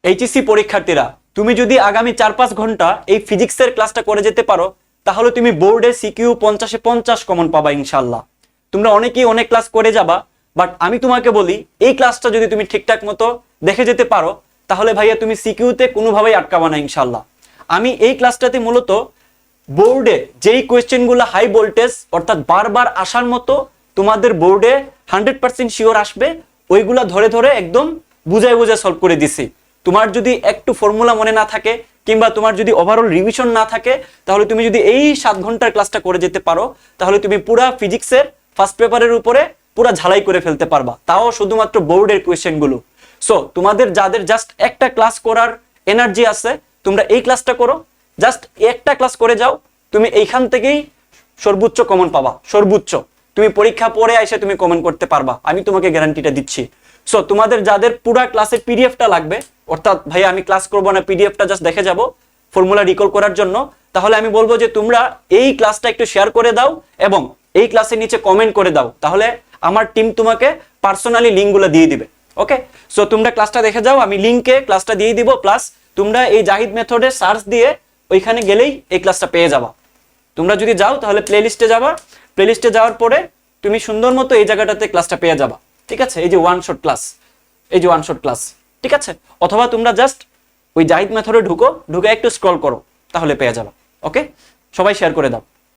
HSC পরীক্ষার্থীরা, তুমি যদি আগামী 4-5 ঘন্টা এই ফিজিক্সের ক্লাসটা করে যেতে পারো, তাহলে তুমি বোর্ডে সিকিউ 50-50 কমন পাবা ইনশাল্লাহ। তোমরা অনেকেই অনেক ক্লাস করে যাবা, বাট আমি তোমাকে বলি এই ক্লাসটা যদি তুমি ঠিকঠাক মতো দেখে যেতে পারো, তাহলে ভাইয়া তুমি সিকিউতে কোনোভাবেই আটকাবা না ইনশাল্লাহ। আমি এই ক্লাসটাতে মূলত বোর্ডে যেই কোয়েশ্চেনগুলো হাই ভোল্টেজ অর্থাৎ বারবার আসার মতো তোমাদের বোর্ডে 100% শিওর আসবে, ওইগুলা ধরে ধরে একদম বুঝায় বুঝায় সলভ করে দিছি। তোমার যদি একটু ফর্মুলা মনে না থাকে কিংবা তোমার যদি ওভারঅল রিভিশন না থাকে, তাহলে তুমি যদি এই 7 ঘন্টার ক্লাসটা করে যেতে পারো, তাহলে তুমি পুরা ফিজিক্সের ফার্স্ট পেপারের উপরে পুরা ঝালাই করে ফেলতে পারবা, তাও শুধুমাত্র বোর্ডের কোয়েশ্চেনগুলো। সো তোমাদের যাদের জাস্ট একটা ক্লাস করার এনার্জি আছে, তোমরা এই ক্লাসটা করো, জাস্ট একটা ক্লাস করে যাও, তুমি এইখান থেকেই সর্বোচ্চ কমন পাবা। সর্বোচ্চ তুমি পরীক্ষা পরে এসে তুমি কমেন্ট করতে পারবা, আমি তোমাকে গ্যারান্টিটা দিচ্ছি। সো তোমাদের যাদের পুরা ক্লাসের পিডিএফটা লাগবে, অর্থাৎ ভাই আমি ক্লাস করবো না, পিডিএফটা জাস্ট দেখে যাব ফর্মুলা রিকল করার জন্য, তাহলে আমি বলবো যে তোমরা এই ক্লাসটা একটু শেয়ার করে দাও এবং এই ক্লাসের নিচে কমেন্ট করে দাও, তাহলে আমার টিম তোমাকে পার্সোনালি লিঙ্কগুলো দিয়ে দিবে। ওকে, সো তোমরা ক্লাসটা দেখে যাও, আমি লিঙ্কে ক্লাসটা দিয়ে দিব, প্লাস তোমরা এই জাহিদ মেথডে সার্চ দিয়ে ওইখানে গেলেই এই ক্লাসটা পেয়ে যাবা। তোমরা যদি যাও তাহলে প্লেলিস্টে যাবা, প্লেলিস্টে যাওয়ার পরে তুমি সুন্দর মতো এই জায়গাটাতে ক্লাসটা পেয়ে যাবা। ঠিক আছে, এই যে ওয়ান শট ক্লাস, এই যে ওয়ান শট ক্লাস, ঠিক আছে। অথবা তোমরা জাস্ট ওই জাহিদ মেথডে ঢুকে একটু স্ক্রল করো, তাহলে পেয়ে যাবা। ওকে, সবাই শেয়ার করে দাও।